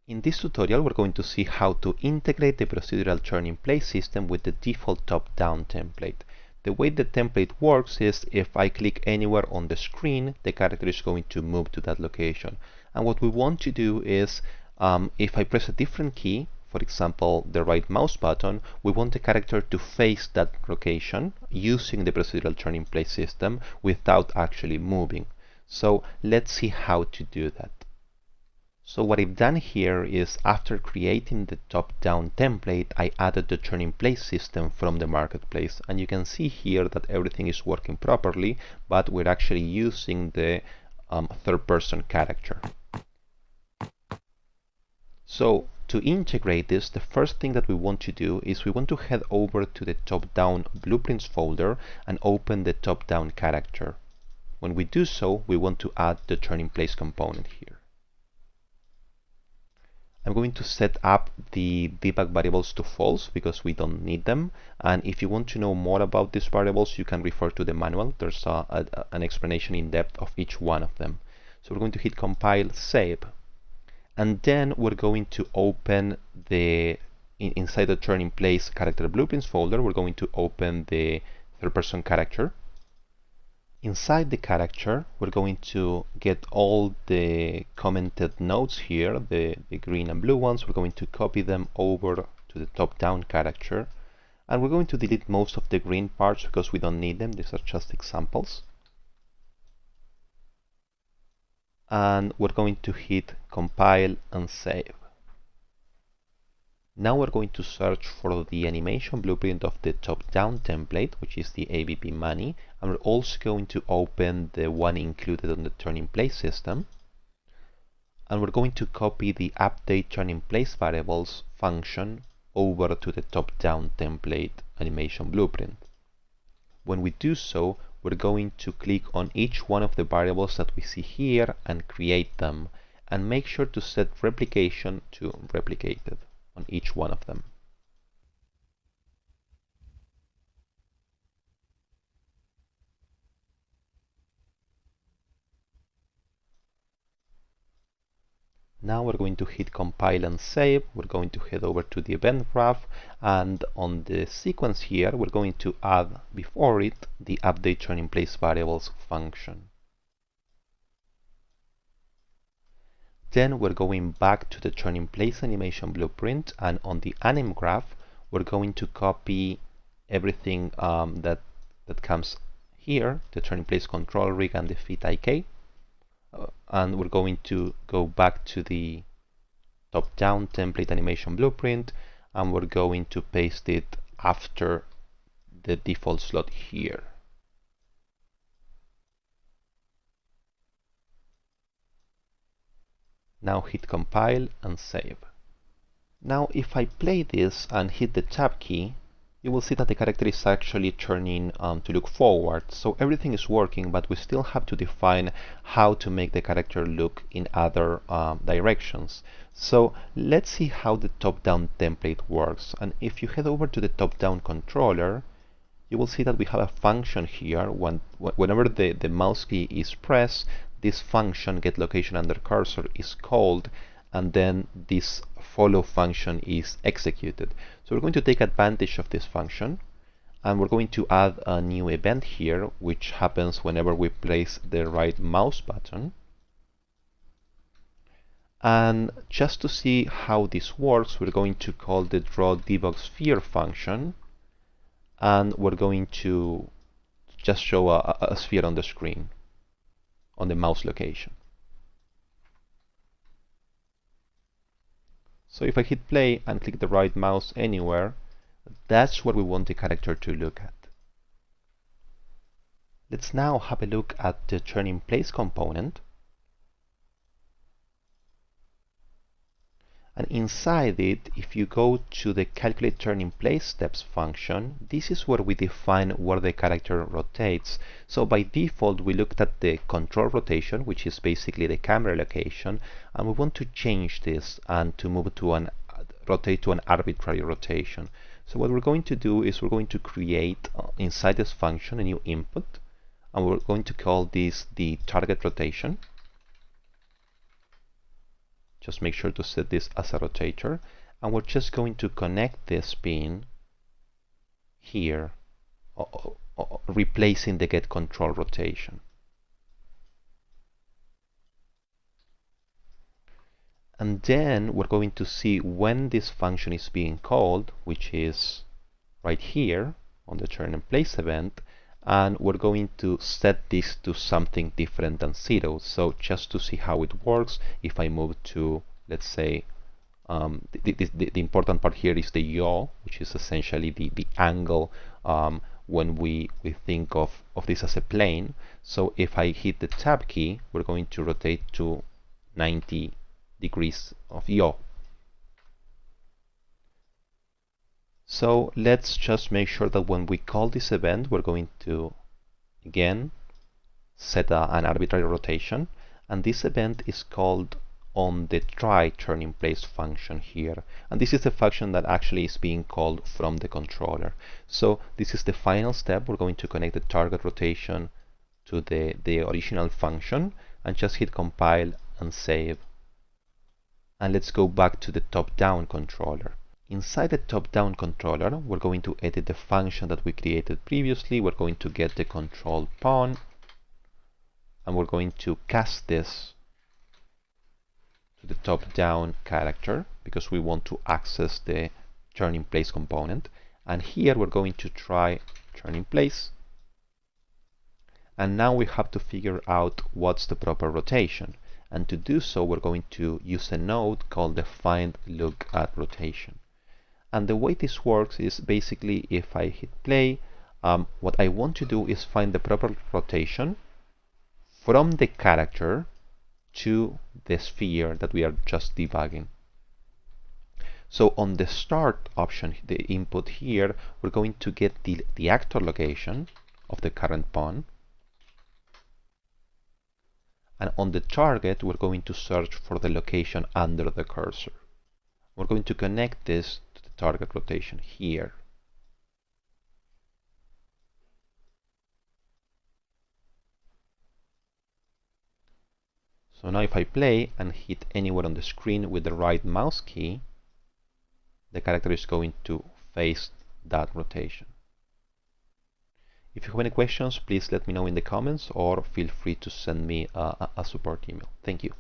In this tutorial, we're going to see how to integrate the procedural turn-in-place system with the default top-down template. The way the template works is if I click anywhere on the screen, the character is going to move to that location. And what we want to do is, if I press a different key, for example, the right mouse button, we want the character to face that location using the procedural turn-in-place system without actually moving. So let's see how to do that. So what I've done here is, after creating the top-down template, I added the turn-in-place system from the marketplace. And you can see here that everything is working properly, but we're actually using the third-person character. So to integrate this, the first thing that we want to do is we want to head over to the top-down blueprints folder and open the top-down character. When we do so, we want to add the turn-in-place component here. I'm going to set up the debug variables to false because we don't need them. And if you want to know more about these variables, you can refer to the manual. There's an explanation in depth of each one of them. So we're going to hit compile, save. And then we're going to open inside the turn-in-place character blueprints folder, we're going to open the third-person character. Inside the character, we're going to get all the commented nodes here, the green and blue ones. We're going to copy them over to the top-down character. And we're going to delete most of the green parts because we don't need them. These are just examples. And we're going to hit compile and save. Now we're going to search for the animation blueprint of the top-down template, which is the ABP money, and we're also going to open the one included on the turn-in-place system. And we're going to copy the update turn-in-place variables function over to the top-down template animation blueprint. When we do so, we're going to click on each one of the variables that we see here and create them, and make sure to set replication to replicated on each one of them. Now we're going to hit compile and save. We're going to head over to the event graph, and on the sequence here, we're going to add before it the update turn-in-place variables function. Then we're going back to the turn-in-place animation blueprint, and on the anim graph, we're going to copy everything that comes here, the turn-in-place control rig and the fit IK. And we're going to go back to the top-down template animation blueprint, and we're going to paste it after the default slot here. Now hit compile and save. Now if I play this and hit the tab key, you will see that the character is actually turning to look forward. So everything is working, but we still have to define how to make the character look in other directions. So let's see how the top-down template works. And if you head over to the top-down controller, you will see that we have a function here. Whenever the mouse key is pressed, this function getLocationUnderCursor is called, and then this follow function is executed. So we're going to take advantage of this function, and we're going to add a new event here, which happens whenever we place the right mouse button. And just to see how this works, we're going to call the drawDebugSphere function, and we're going to just show a sphere on the screen on the mouse location. So if I hit play and click the right mouse anywhere, that's where we want the character to look at. Let's now have a look at the turn-in-place component. And inside it, if you go to the calculate turn-in-place steps function, this is where we define where the character rotates. So by default, we looked at the control rotation, which is basically the camera location, and we want to change this and to move to rotate to an arbitrary rotation. So what we're going to do is we're going to create inside this function a new input, and we're going to call this the target rotation. Just make sure to set this as a rotator, and we're just going to connect this pin here, replacing the get control rotation. And then we're going to see when this function is being called, which is right here on the TurnInPlace event, and we're going to set this to something different than 0. So just to see how it works, if I move to, let's say, the important part here is the yaw, which is essentially the angle when we think of this as a plane. So if I hit the tab key, we're going to rotate to 90 degrees of yaw. So let's just make sure that when we call this event, we're going to again set an arbitrary rotation, and this event is called on the try TurnInPlace function here, and this is the function that actually is being called from the controller. So this is the final step. We're going to connect the target rotation to the original function and just hit compile and save. And let's go back to the top-down controller. Inside the top-down controller, we're going to edit the function that we created previously. We're going to get the control pawn, and we're going to cast this to the top-down character because we want to access the TurnInPlace component. And here we're going to try TurnInPlace. And now we have to figure out what's the proper rotation. And to do so, we're going to use a node called the find look at rotation. And the way this works is basically if I hit play, what I want to do is find the proper rotation from the character to the sphere that we are just debugging. So on the start option, the input here, we're going to get the actor location of the current pawn. And on the target, we're going to search for the location under the cursor. We're going to connect this to the target rotation here. So now if I play and hit anywhere on the screen with the right mouse key, the character is going to face that rotation. If you have any questions, please let me know in the comments or feel free to send me a support email. Thank you.